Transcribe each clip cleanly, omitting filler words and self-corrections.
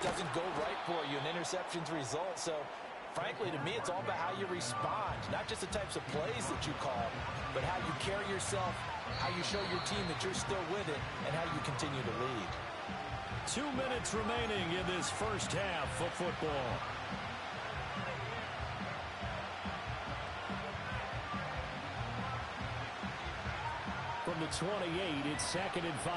doesn't go right for you, an interception's result. So, frankly, to me, it's all about how you respond, not just the types of plays that you call, but how you carry yourself, how you show your team that you're still with it, and how you continue to lead. 2 minutes remaining in this first half of football. From the 28, it's 2nd and 5.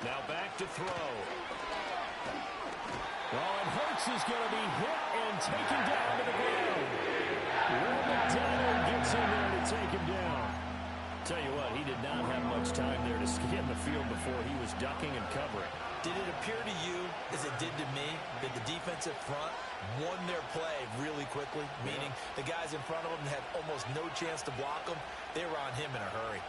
Now back to throw. Oh, and Hurts is going to be hit and taken down to the ground. Will McDonald gets in there to take him down. Tell you what, he did not have much time there to scan the field before he was ducking and covering. Did it appear to you, as it did to me, that the defensive front won their play really quickly? Meaning the guys in front of them had almost no chance to block him. They were on him in a hurry.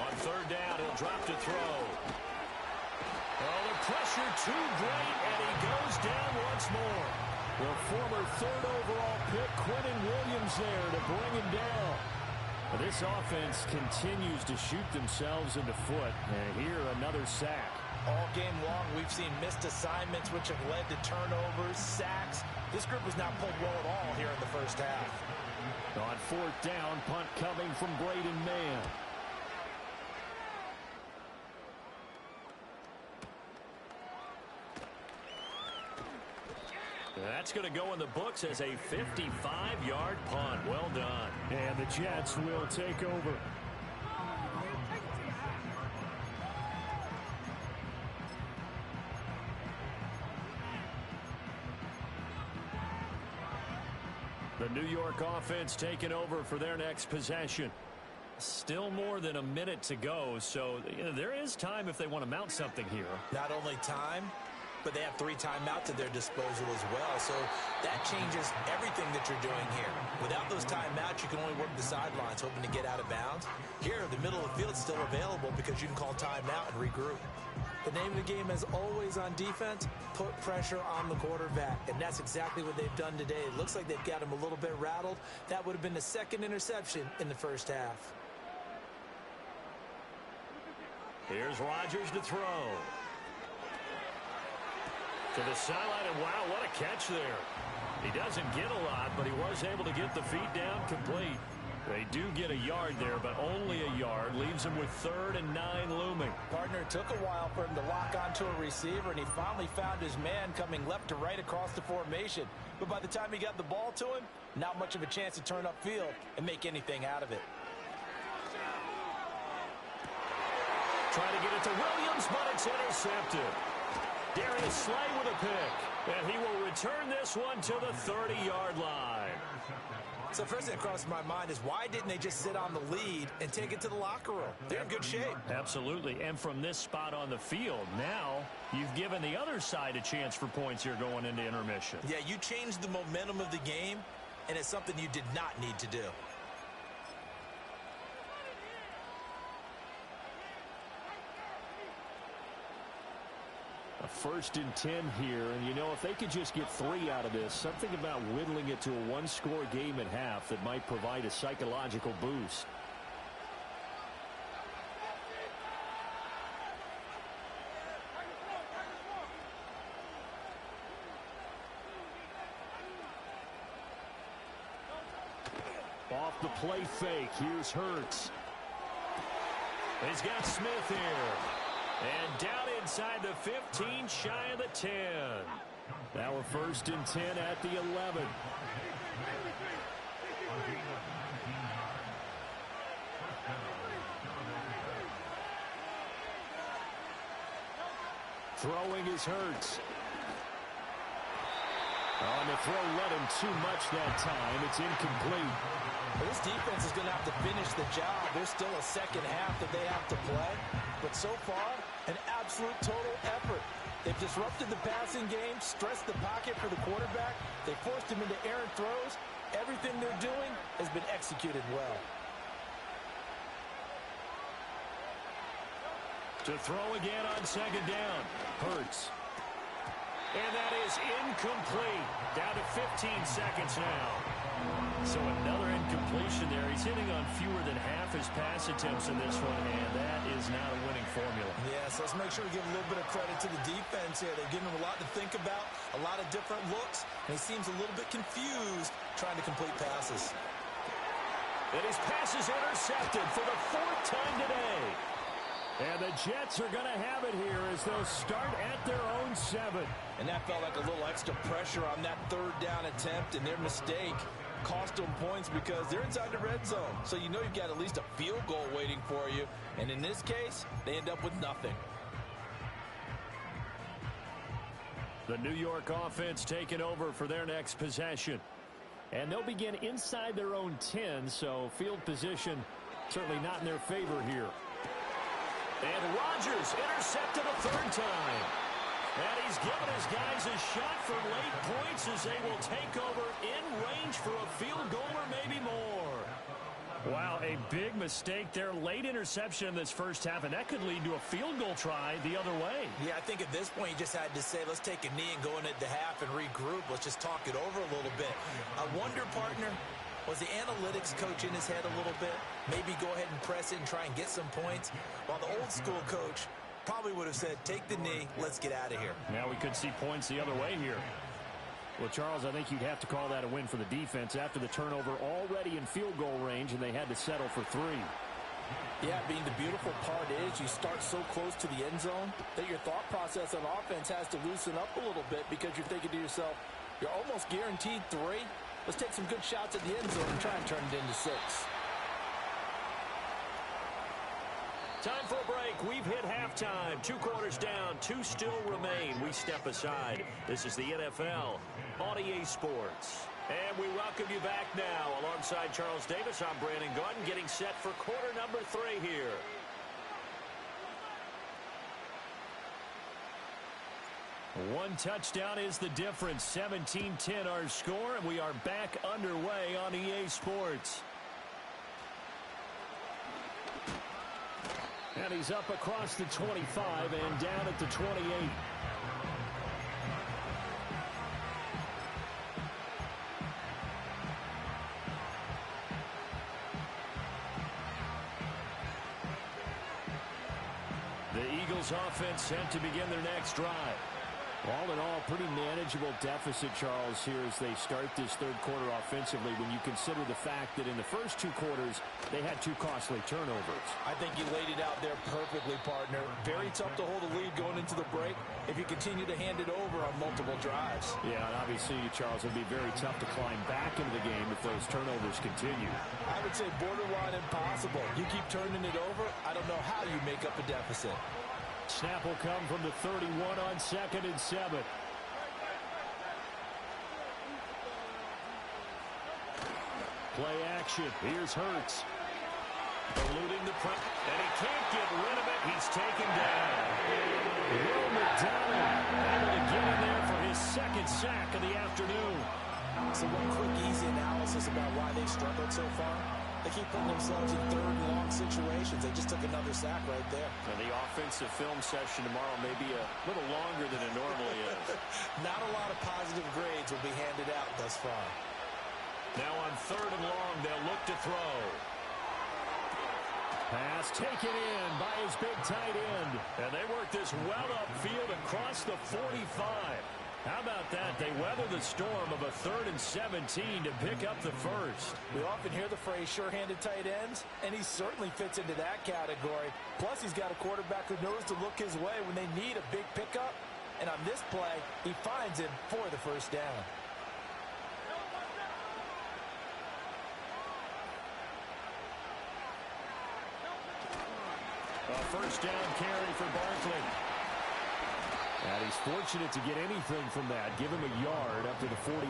On 3rd down, he'll drop to throw. Oh, the pressure too great, and he goes down once more. The former 3rd overall pick, Quentin Williams, there to bring him down. This offense continues to shoot themselves in the foot. And here, another sack. All game long, we've seen missed assignments, which have led to turnovers, sacks. This group has not played well at all here in the first half. On 4th down, punt coming from Braden Mann. That's going to go in the books as a 55-yard punt. Well done. And the Jets will take over. The New York offense taking over for their next possession. Still more than a minute to go, so there is time if they want to mount something here. Not only time, but they have 3 timeouts at their disposal as well. So that changes everything that you're doing here. Without those timeouts, you can only work the sidelines, hoping to get out of bounds. Here, the middle of the field is still available because you can call timeout and regroup. The name of the game, as always on defense, put pressure on the quarterback. And that's exactly what they've done today. It looks like they've got him a little bit rattled. That would have been the 2nd interception in the first half. Here's Rodgers to throw. To the sideline, and wow, what a catch there. He doesn't get a lot, but he was able to get the feet down complete. They do get a yard there, but only a yard. Leaves him with 3rd and 9 looming. Partner, it took a while for him to lock onto a receiver, and he finally found his man coming left to right across the formation. But by the time he got the ball to him, not much of a chance to turn upfield and make anything out of it. Trying to get it to Williams, but it's intercepted. Darius Slay with a pick, and he will return this one to the 30-yard line. So first thing that crossed my mind is why didn't they just sit on the lead and take it to the locker room? They're in good shape. Absolutely, and from this spot on the field, now you've given the other side a chance for points here going into intermission. Yeah, you changed the momentum of the game, and it's something you did not need to do. A 1st and 10 here, and you know, if they could just get 3 out of this, something about whittling it to a 1-score game at half that might provide a psychological boost. Off the play fake, here's Hurts. He's got Smith here. And down inside the 15, shy of the 10. Now a 1st and 10 at the 11. Throwing is Hurts. On the throw, let him too much that time. It's incomplete. Well, this defense is going to have to finish the job. There's still a second half that they have to play. But so far, an absolute total effort. They've disrupted the passing game, stressed the pocket for the quarterback. They forced him into errant throws. Everything they're doing has been executed well. To throw again on second down. Hurts. And that is incomplete. Down to 15 seconds now. So another incompletion there. He's hitting on fewer than half his pass attempts in this one, and that is not a winning formula. Yes, let's make sure we give a little bit of credit to the defense here. They've given him a lot to think about, a lot of different looks, and he seems a little bit confused trying to complete passes. And his pass is intercepted for the 4th time today. And the Jets are going to have it here as they'll start at their own 7. And that felt like a little extra pressure on that 3rd down attempt, and their mistake cost them points because they're inside the red zone. So you know you've got at least a field goal waiting for you. And in this case, they end up with nothing. The New York offense taking over for their next possession. And they'll begin inside their own 10, so field position certainly not in their favor here. And Rodgers intercepted a 3rd time. And he's given his guys a shot for late points as they will take over in range for a field goal or maybe more. Wow, a big mistake there. Late interception in this first half, and that could lead to a field goal try the other way. Yeah, I think at this point you just had to say, let's take a knee and go into the half and regroup. Let's just talk it over a little bit. I wonder, partner, was the analytics coach in his head a little bit? Maybe go ahead and press it and try and get some points? While the old school coach probably would have said, take the knee, let's get out of here. Now we could see points the other way here. Well, Charles, I think you'd have to call that a win for the defense after the turnover already in field goal range, and they had to settle for 3. Yeah, being the beautiful part is you start so close to the end zone that your thought process on offense has to loosen up a little bit because you're thinking to yourself, you're almost guaranteed 3. Let's take some good shots at the end zone and try and turn it into 6. Time for a break. We've hit halftime. 2 quarters down. 2 still remain. We step aside. This is the NFL on EA Sports. And we welcome you back now. Alongside Charles Davis, I'm Brandon Gaudin, getting set for quarter number 3 here. One touchdown is the difference. 17-10 our score, and we are back underway on EA Sports. And he's up across the 25 and down at the 28. The Eagles offense set to begin their next drive. All in all, pretty manageable deficit, Charles, here as they start this 3rd quarter offensively when you consider the fact that in the first 2 quarters, they had 2 costly turnovers. I think you laid it out there perfectly, partner. Very tough to hold a lead going into the break if you continue to hand it over on multiple drives. Yeah, and obviously, Charles, it would be very tough to climb back into the game if those turnovers continue. I would say borderline impossible. You keep turning it over, I don't know how you make up a deficit. Snap will come from the 31 on 2nd and 7. Play action. Here's Hurts. Eluding the press. And he can't get rid of it. He's taken down. Will McDonald able to get in there for his 2nd sack of the afternoon. So one quick, easy analysis about why they've struggled so far. They keep putting themselves in 3rd and long situations. They just took another sack right there. And the offensive film session tomorrow may be a little longer than it normally is. Not a lot of positive grades will be handed out thus far. Now on 3rd and long, they'll look to throw. Pass taken in by his big tight end. And they work this well upfield across the 45. How about that? They weather the storm of a 3rd and 17 to pick up the first. We often hear the phrase sure-handed tight ends, and he certainly fits into that category. Plus, he's got a quarterback who knows to look his way when they need a big pickup. And on this play, he finds him for the first down. A first down carry for Barkley. And he's fortunate to get anything from that. Give him a yard up to the 49.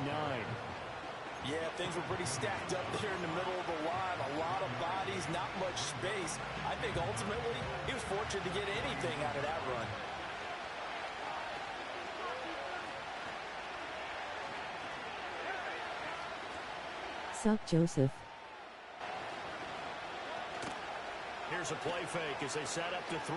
Yeah, things were pretty stacked up there in the middle of the line. A lot of bodies, not much space. I think ultimately he was fortunate to get anything out of that run. Suck Joseph. Here's a play fake as they set up to throw.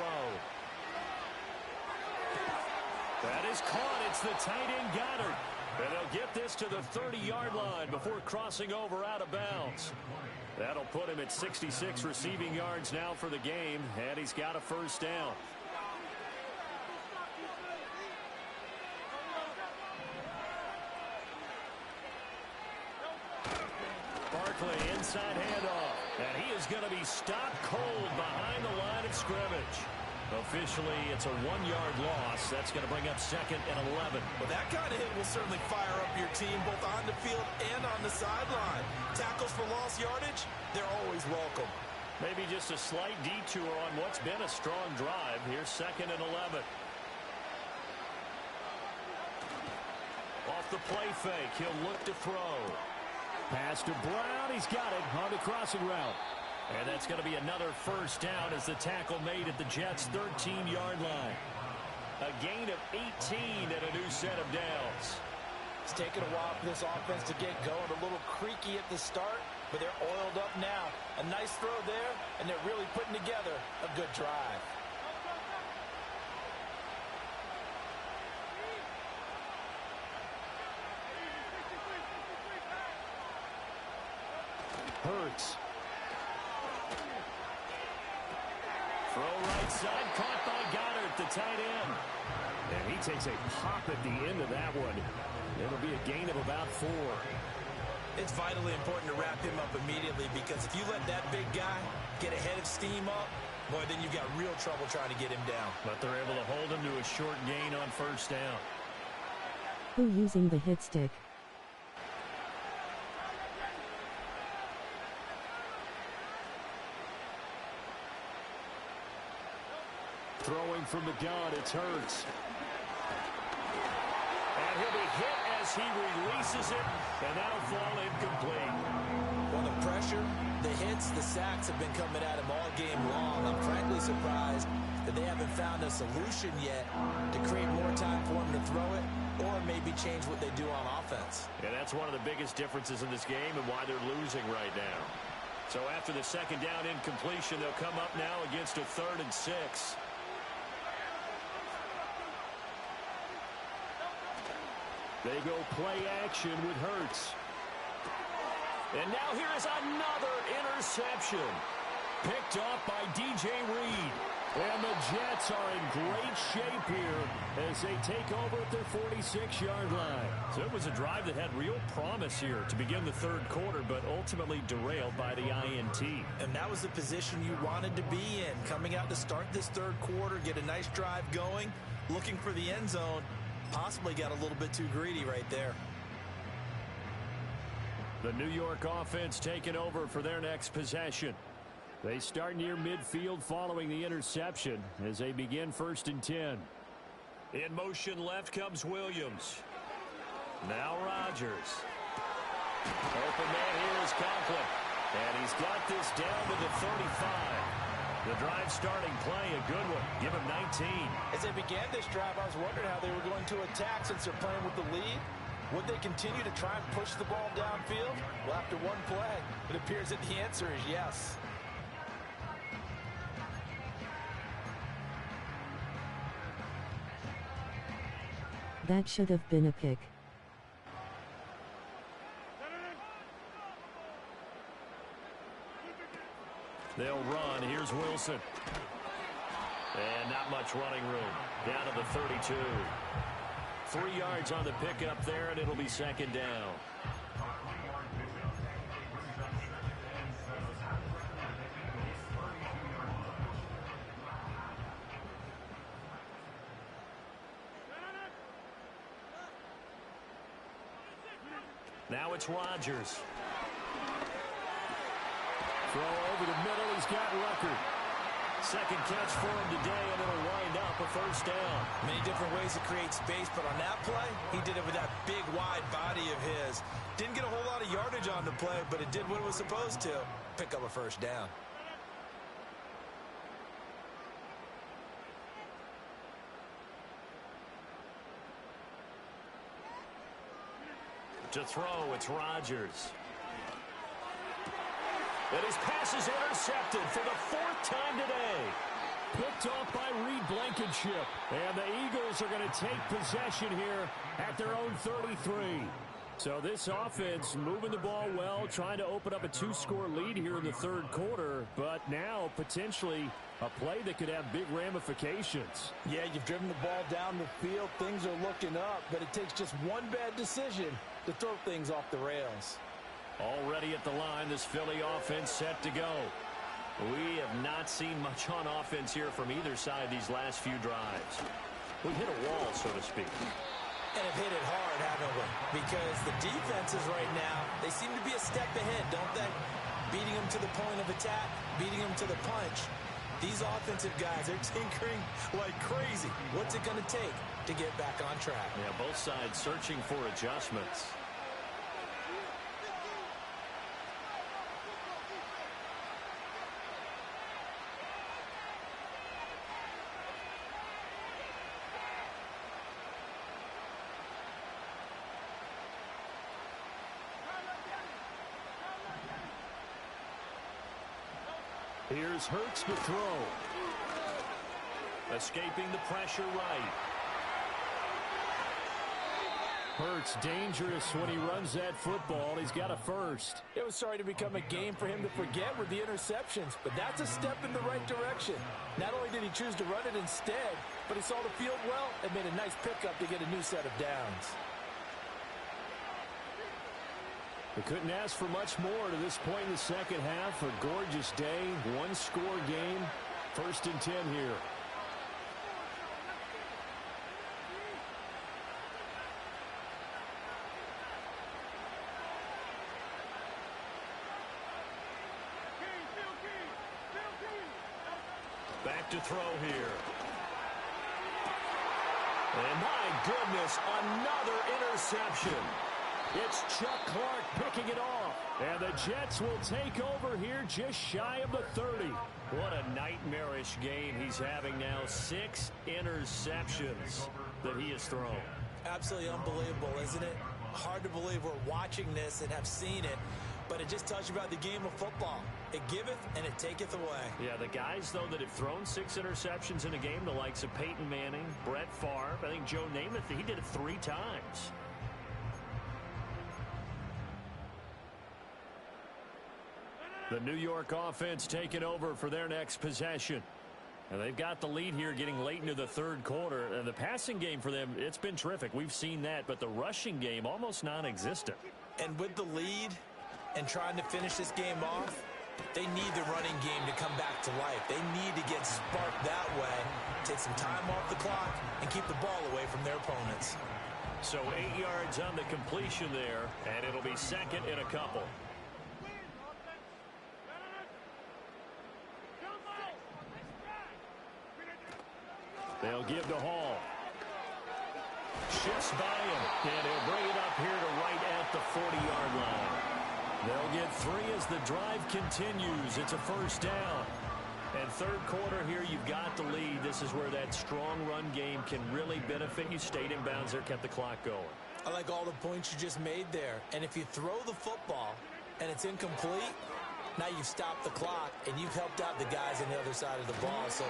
That is caught. It's the tight end Goddard. And they'll get this to the 30-yard line before crossing over out of bounds. That'll put him at 66 receiving yards now for the game, and he's got a first down. Barkley inside handoff, and he is going to be stopped cold behind the line of scrimmage. Officially, it's a 1-yard loss. That's going to bring up 2nd and 11. Well, that kind of hit will certainly fire up your team both on the field and on the sideline. Tackles for lost yardage, they're always welcome. Maybe just a slight detour on what's been a strong drive. Here's 2nd and 11. Off the play fake, he'll look to throw. Pass to Brown. He's got it on the crossing route. And that's going to be another first down as the tackle made at the Jets' 13-yard line. A gain of 18 and a new set of downs. It's taken a while for this offense to get going. A little creaky at the start, but they're oiled up now. A nice throw there, and they're really putting together a good drive. Hurts. Throw right side, caught by Goddard, the tight end. And he takes a pop at the end of that one. It'll be a gain of about 4. It's vitally important to wrap him up immediately because if you let that big guy get a head of steam up, boy, then you've got real trouble trying to get him down. But they're able to hold him to a short gain on first down. Who using the hit stick? Throwing from the gun, it's Hurts. And he'll be hit as he releases it, and that'll fall incomplete. Well, the pressure, the hits, the sacks have been coming at him all game long. I'm frankly surprised that they haven't found a solution yet to create more time for him to throw it or maybe change what they do on offense. And that's one of the biggest differences in this game and why they're losing right now. So after the second down incompletion, they'll come up now against a 3rd and 6. They go play action with Hurts. And now here is another interception. Picked off by DJ Reed. And the Jets are in great shape here as they take over at their 46-yard line. So it was a drive that had real promise here to begin the 3rd quarter, but ultimately derailed by the INT. And that was the position you wanted to be in. Coming out to start this 3rd quarter, get a nice drive going, looking for the end zone. Possibly got a little bit too greedy right there. The New York offense taking over for their next possession. They start near midfield following the interception as they begin 1st and 10. In motion left comes Williams. Now Rodgers. Open man here is Conklin. And he's got this down to the 35. The drive starting play, a good one. Give him 19. As they began this drive, I was wondering how they were going to attack since they're playing with the lead. Would they continue to try and push the ball downfield? Well, after one play, it appears that the answer is yes. That should have been a pick. They'll run. Here's Wilson. And not much running room. Down to the 32. 3 yards on the pickup there, and it'll be 2nd down. Now it's Rodgers. Throw over the middle. He's got Rucker. Second catch for him today, and it'll wind up a first down. Many different ways to create space, but on that play, he did it with that big, wide body of his. Didn't get a whole lot of yardage on the play, but it did what it was supposed to. Pick up a first down. To throw, it's Rodgers. And his pass is intercepted for the 4th time today. Picked off by Reed Blankenship. And the Eagles are going to take possession here at their own 33. So this offense moving the ball well, trying to open up a 2-score lead here in the 3rd quarter. But now potentially a play that could have big ramifications. Yeah, you've driven the ball down the field. Things are looking up, but it takes just one bad decision to throw things off the rails. Already at the line, this Philly offense set to go. We have not seen much on offense here from either side these last few drives. We hit a wall, so to speak. And have hit it hard, haven't we? Because the defenses right now, they seem to be a step ahead, don't they? Beating them to the point of attack, beating them to the punch. These offensive guys, they're tinkering like crazy. What's it going to take to get back on track? Yeah, both sides searching for adjustments. Here's Hurts to throw. Escaping the pressure right. Hurts dangerous when he runs that football. He's got a first. It was starting to become a game for him to forget with the interceptions, but that's a step in the right direction. Not only did he choose to run it instead, but he saw the field well and made a nice pickup to get a new set of downs. We couldn't ask for much more to this point in the second half. A gorgeous day, 1-score game, 1st and 10 here. Back to throw here. And my goodness, another interception. It's Chuck Clark picking it off. And the Jets will take over here just shy of the 30. What a nightmarish game he's having now. 6 interceptions that he has thrown. Absolutely unbelievable, isn't it? Hard to believe we're watching this and have seen it, but it just tells you about the game of football. It giveth and it taketh away. Yeah, the guys, though, that have thrown 6 interceptions in a game, the likes of Peyton Manning, Brett Favre, I think Joe Namath, he did it 3 times. The New York offense taking over for their next possession. And they've got the lead here getting late into the 3rd quarter. And the passing game for them, it's been terrific. We've seen that, but the rushing game almost non-existent. And with the lead and trying to finish this game off, they need the running game to come back to life. They need to get sparked that way, take some time off the clock, and keep the ball away from their opponents. So 8 yards on the completion there, and it'll be 2nd and a couple. They'll give to Hall. Shifts by him, and he'll bring it up here to right at the 40-yard line. They'll get 3 as the drive continues. It's a 1st down. And 3rd quarter here, you've got the lead. This is where that strong run game can really benefit you. Stayed in bounds there, kept the clock going. I like all the points you just made there. And if you throw the football and it's incomplete, now you've stopped the clock and you've helped out the guys on the other side of the ball. So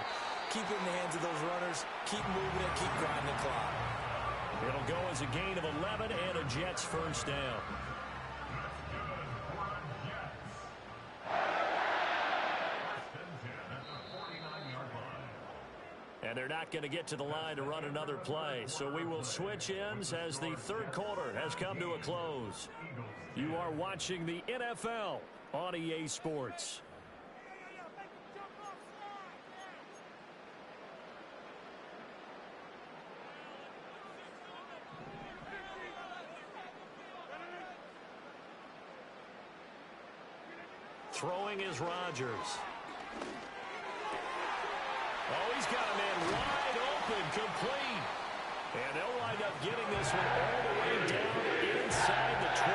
keep it in the hands of those runners. Keep moving it. Keep grinding the clock. It'll go as a gain of 11 and a Jets 1st down. And they're not going to get to the line to run another play. So we will switch ends as the 3rd quarter has come to a close. You are watching the NFL on EA Sports. Throwing is Rodgers. Oh, he's got a man wide open, complete. And they'll wind up getting this one all the way down inside the 20.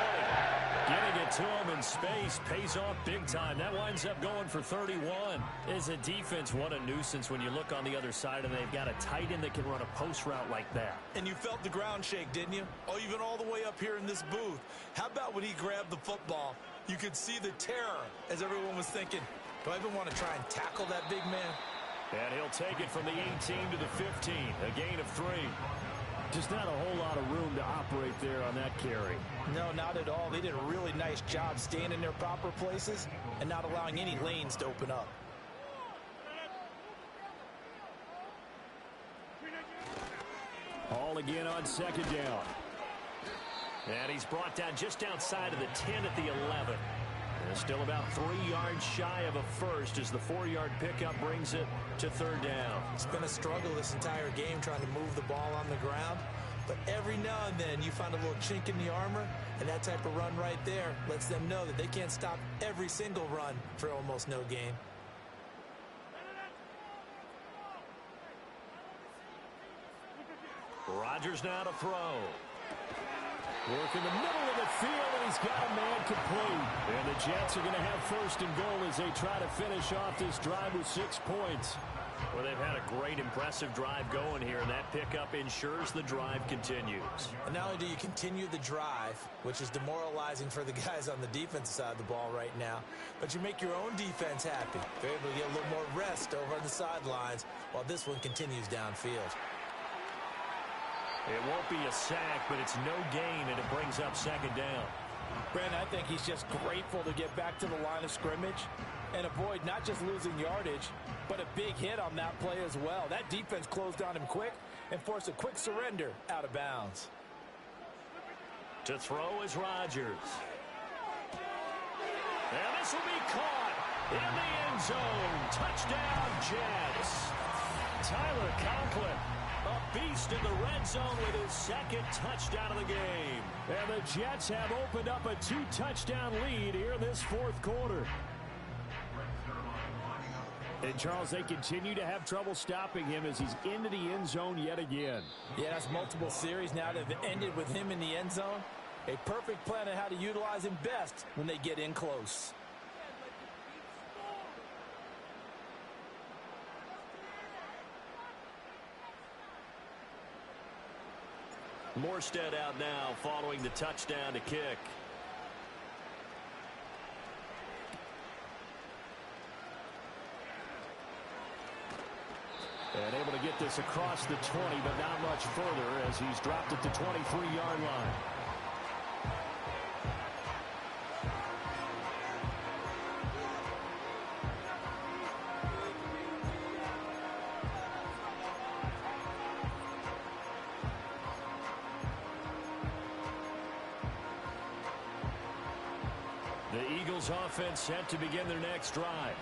Getting it it to him in space. Pays off big time. That winds up going for 31. As a defense, what a nuisance when you look on the other side and they've got a tight end that can run a post route like that. And you felt the ground shake, didn't you? Oh, even all the way up here in this booth. How about when he grabbed the football? You could see the terror as everyone was thinking, do I even want to try and tackle that big man? And he'll take it from the 18 to the 15. A gain of 3. Just not a whole lot of room to operate there on that carry. No, not at all. They did a really nice job staying in their proper places and not allowing any lanes to open up. All again on second down. And he's brought down just outside of the 10 at the 11. And still about 3 yards shy of a first as the 4-yard pickup brings it to third down. It's been a struggle this entire game trying to move the ball on the ground. But every now and then you find a little chink in the armor, and that type of run right there lets them know that they can't stop every single run for almost no gain. Rodgers now to throw. Work in the middle of the field, and he's got a man complete. And the Jets are going to have first and goal as they try to finish off this drive with 6 points. Well, they've had a great, impressive drive going here, and that pickup ensures the drive continues. And not only do you continue the drive, which is demoralizing for the guys on the defensive side of the ball right now, but you make your own defense happy. They're able to get a little more rest over on the sidelines while this one continues downfield. It won't be a sack, but it's no gain, and it brings up second down. Brandon, I think he's just grateful to get back to the line of scrimmage and avoid not just losing yardage, but a big hit on that play as well. That defense closed on him quick and forced a quick surrender out of bounds. To throw is Rodgers. And this will be caught in the end zone. Touchdown, Jets. Tyler Conklin, a beast in the red zone with his second touchdown of the game. And the Jets have opened up a 2-touchdown lead here in this fourth quarter. And, Charles, they continue to have trouble stopping him as he's into the end zone yet again. Yeah, that's multiple series now that have ended with him in the end zone. A perfect plan on how to utilize him best when they get in close. Morstead out now following the touchdown to kick. And able to get this across the 20, but not much further as he's dropped at the 23-yard line. The Eagles offense set to begin their next drive.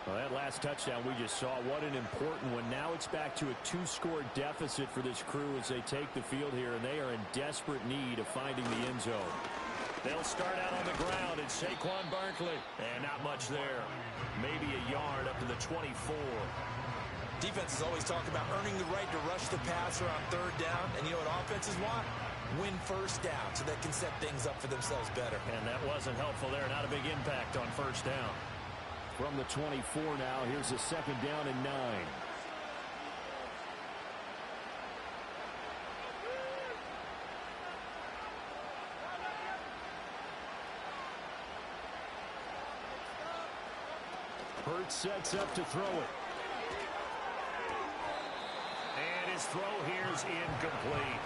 Well, that last touchdown we just saw, what an important one. Now it's back to a 2-score deficit for this crew as they take the field here, and they are in desperate need of finding the end zone. They'll start out on the ground, and Saquon Barkley. And not much there. Maybe a yard up to the 24. Defenses always talk about earning the right to rush the passer on third down, and you know what offenses want? Win first down so they can set things up for themselves better. And that wasn't helpful there. Not a big impact on first down. From the 24 now, here's a second down and 9. Hurts sets up to throw it. And his throw here is incomplete.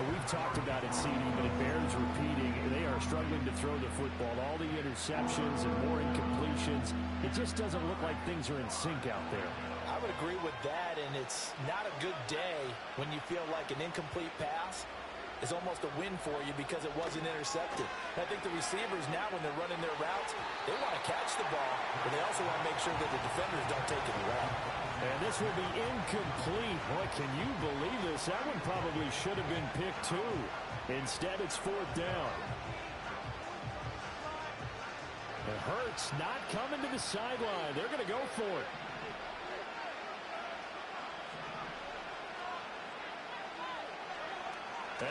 We've talked about it, CD, but it bears repeating. They are struggling to throw the football. All the interceptions and more incompletions. It just doesn't look like things are in sync out there. I would agree with that, and it's not a good day when you feel like an incomplete pass is almost a win for you because it wasn't intercepted. And I think the receivers now, when they're running their routes, they want to catch the ball, but they also want to make sure that the defenders don't take it away. And this will be incomplete. Boy, can you believe this? That one probably should have been picked too. Instead, it's fourth down. And Hurts not coming to the sideline. They're going to go for it.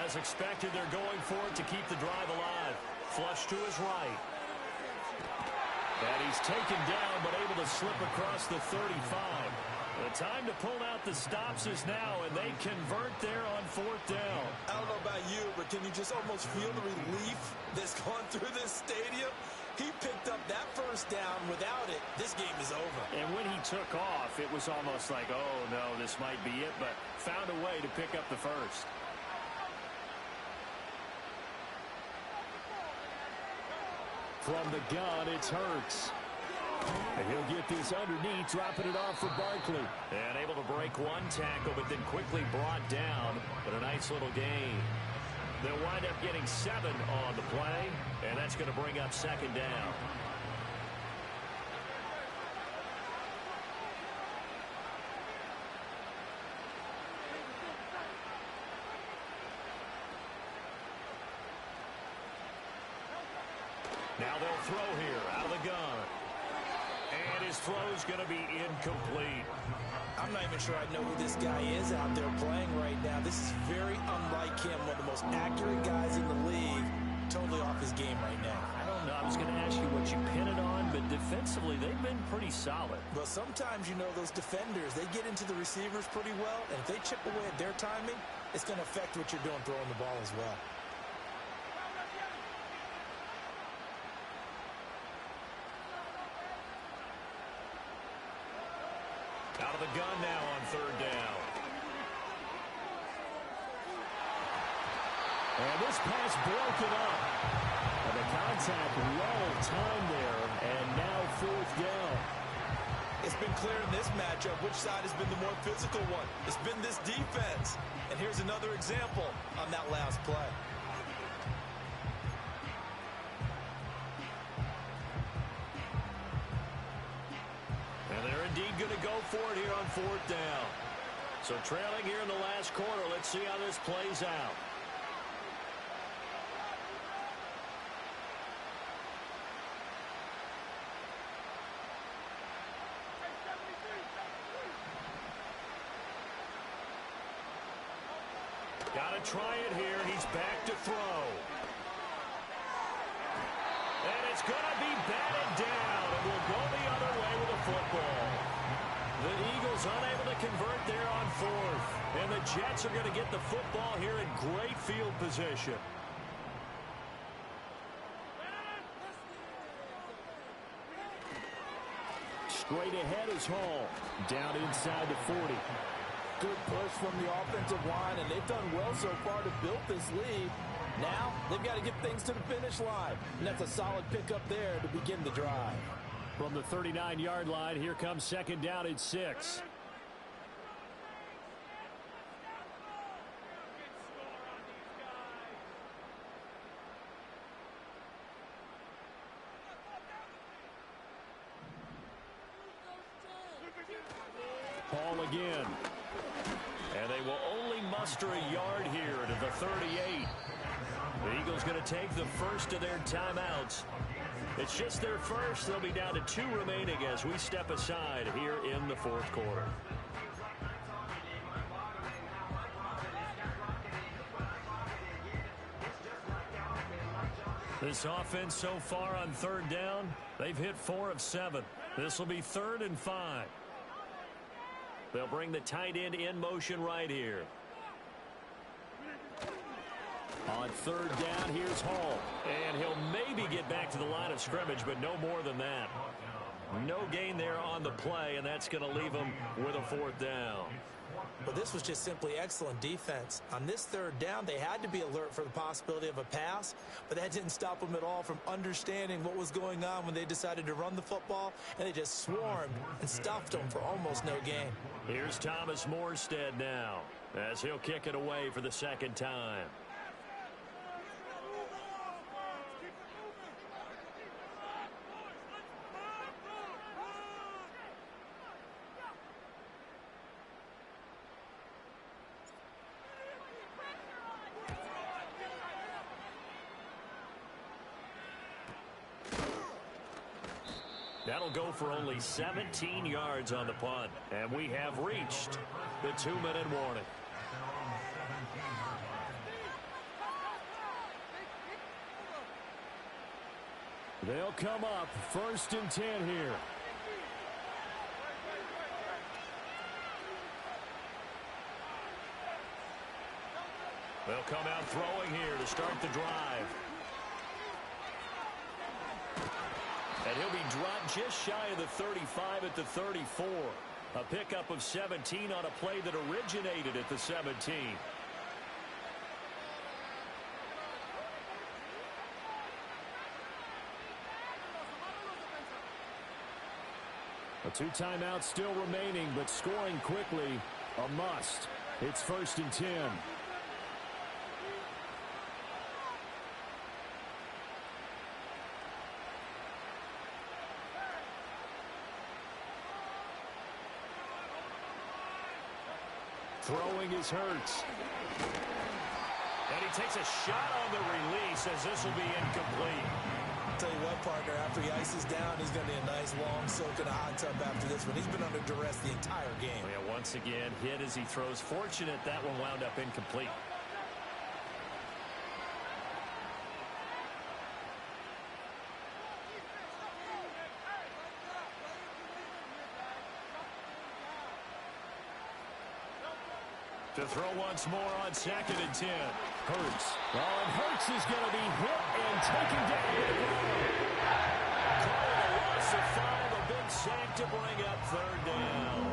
As expected, they're going for it to keep the drive alive. Flush to his right. And he's taken down, but able to slip across the 35. The time to pull out the stops is now, and they convert there on 4th down. I don't know about you, but can you just almost feel the relief that's gone through this stadium? He picked up that first down. Without it, this game is over. And when he took off, it was almost like, oh, no, this might be it, but found a way to pick up the first. From the gun, it's Hurts. And he'll get this underneath, dropping it off for Barkley. And able to break one tackle, but then quickly brought down. But a nice little gain. They'll wind up getting 7 on the play, and that's going to bring up 2nd down. Now they'll throw here out of the gun. And his throw's going to be incomplete. I'm not even sure I know who this guy is out there playing right now. This is very unlike him, one of the most accurate guys in the league. Totally off his game right now. I don't know. I was going to ask you what you pin it on, but defensively, they've been pretty solid. Well, sometimes, you know, those defenders, they get into the receivers pretty well, and if they chip away at their timing, it's going to affect what you're doing throwing the ball as well. Out of the gun now on 3rd down. And this pass broken up. And the contact well timed there. And now 4th down. It's been clear in this matchup which side has been the more physical one. It's been this defense. And here's another example on that last play. Indeed going to go for it here on 4th down. So trailing here in the last quarter. Let's see how this plays out. Got to try it here. He's back to throw. And it's going to be batted down. And we'll go the other way with the football. The Eagles unable to convert there on 4th. And the Jets are going to get the football here in great field position. Straight ahead is Hall. Down inside the 40. Good push from the offensive line, and they've done well so far to build this lead. Now, they've got to get things to the finish line. And that's a solid pickup there to begin the drive. From the 39-yard line, here comes 2nd down at 6. Hall again. And they will only muster a yard here to the 38. The Eagles going to take the first of their timeouts. It's just their first. They'll be down to 2 remaining as we step aside here in the 4th quarter. This offense so far on 3rd down, they've hit 4 of 7. This will be 3rd and 5. They'll bring the tight end in motion right here. On 3rd down, here's Hall. And he'll maybe get back to the line of scrimmage, but no more than that. No gain there on the play, and that's going to leave him with a 4th down. But this was just simply excellent defense. On this 3rd down, they had to be alert for the possibility of a pass, but that didn't stop them at all from understanding what was going on when they decided to run the football, and they just swarmed and stuffed them for almost no gain. Here's Thomas Morstead now, as he'll kick it away for the 2nd time. That'll go for only 17 yards on the punt. And we have reached the 2-minute warning. They'll come up 1st and 10 here. They'll come out throwing here to start the drive. And he'll be dropped just shy of the 35 at the 34. A pickup of 17 on a play that originated at the 17. A 2 timeouts still remaining, but scoring quickly, a must. It's 1st and 10. Throwing is Hurts. And he takes a shot on the release as this will be incomplete. Tell you what, partner, after he ices down, he's going to be a nice long soak in a hot tub after this one. He's been under duress the entire game. Yeah, once again, hit as he throws. Fortunate that one wound up incomplete. To throw once more on 2nd and 10. Hurts. Oh, and Hurts is going to be hit and taken down to the ground. Calling a loss of 5, a big sack to bring up 3rd down.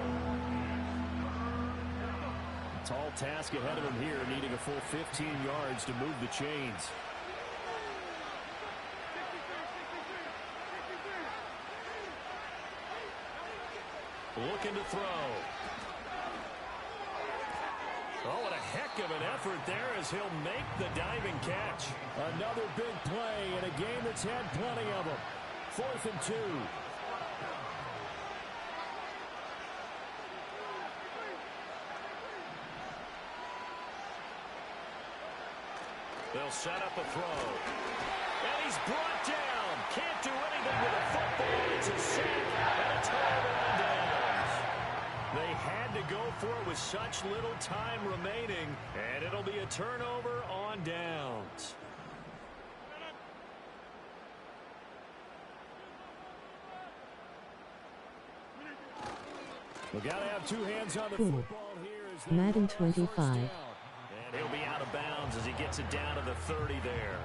Tall task ahead of him here, needing a full 15 yards to move the chains. Looking to throw. Oh, what a heck of an effort there as he'll make the diving catch. Another big play in a game that's had plenty of them. 4th and 2. They'll set up a throw. And he's brought down. Can't do anything with a football. It's a sack and a turnover on downs. They had to go for it with such little time remaining, and it'll be a turnover on downs. We got to have 2 hands on the football here. As Madden 25. And he'll be out of bounds as he gets it down to the 30 there.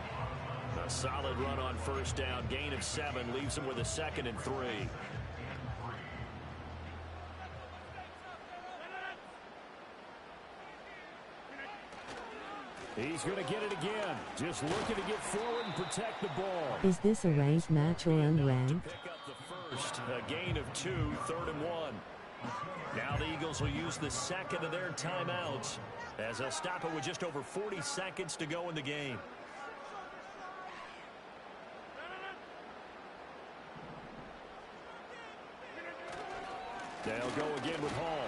A solid run on 1st down. Gain of 7 leaves him with a 2nd and 3. He's going to get it again. Just looking to get forward and protect the ball. Is this a ranked match or unranked? Pick up the first. A gain of 2, 3rd and 1. Now the Eagles will use the 2nd of their timeouts as they'll stop it with just over 40 seconds to go in the game. They'll go again with Hall.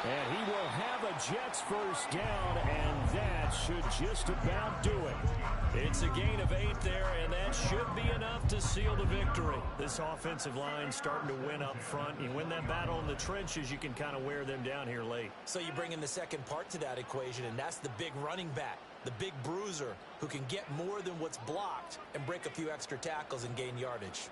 And he will have a Jets 1st down, and that should just about do it. It's a gain of 8 there, and that should be enough to seal the victory. This offensive line starting to win up front. You win that battle in the trenches, you can kind of wear them down here late. So you bring in the second part to that equation, and that's the big running back, the big bruiser, who can get more than what's blocked and break a few extra tackles and gain yardage.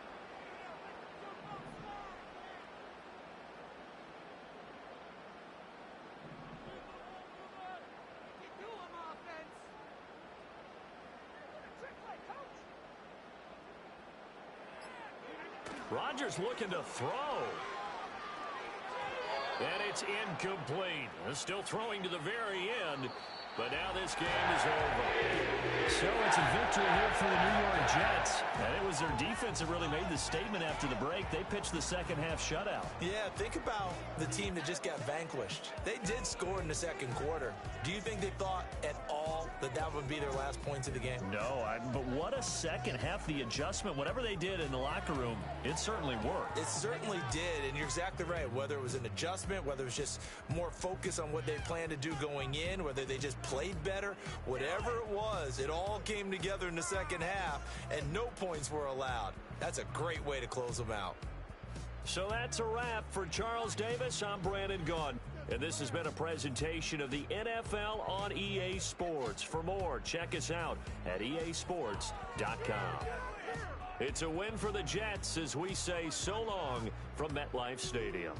Rodgers looking to throw. And it's incomplete. Still throwing to the very end. But now this game is over. So it's a victory here for the New York Jets. And it was their defense that really made the statement after the break. They pitched the second half shutout. Yeah, think about the team that just got vanquished. They did score in the second quarter. Do you think they thought at all that that would be their last points of the game? No, but what a second half. The adjustment, whatever they did in the locker room, it certainly worked. It certainly did, and you're exactly right. Whether it was an adjustment, whether it was just more focus on what they planned to do going in, whether they just played better, whatever it was, it all came together in the second half, and no points were allowed. That's a great way to close them out. So that's a wrap for Charles Davis. I'm Brandon Gaudin. And this has been a presentation of the NFL on EA Sports. For more, check us out at easports.com. It's a win for the Jets as we say so long from MetLife Stadium.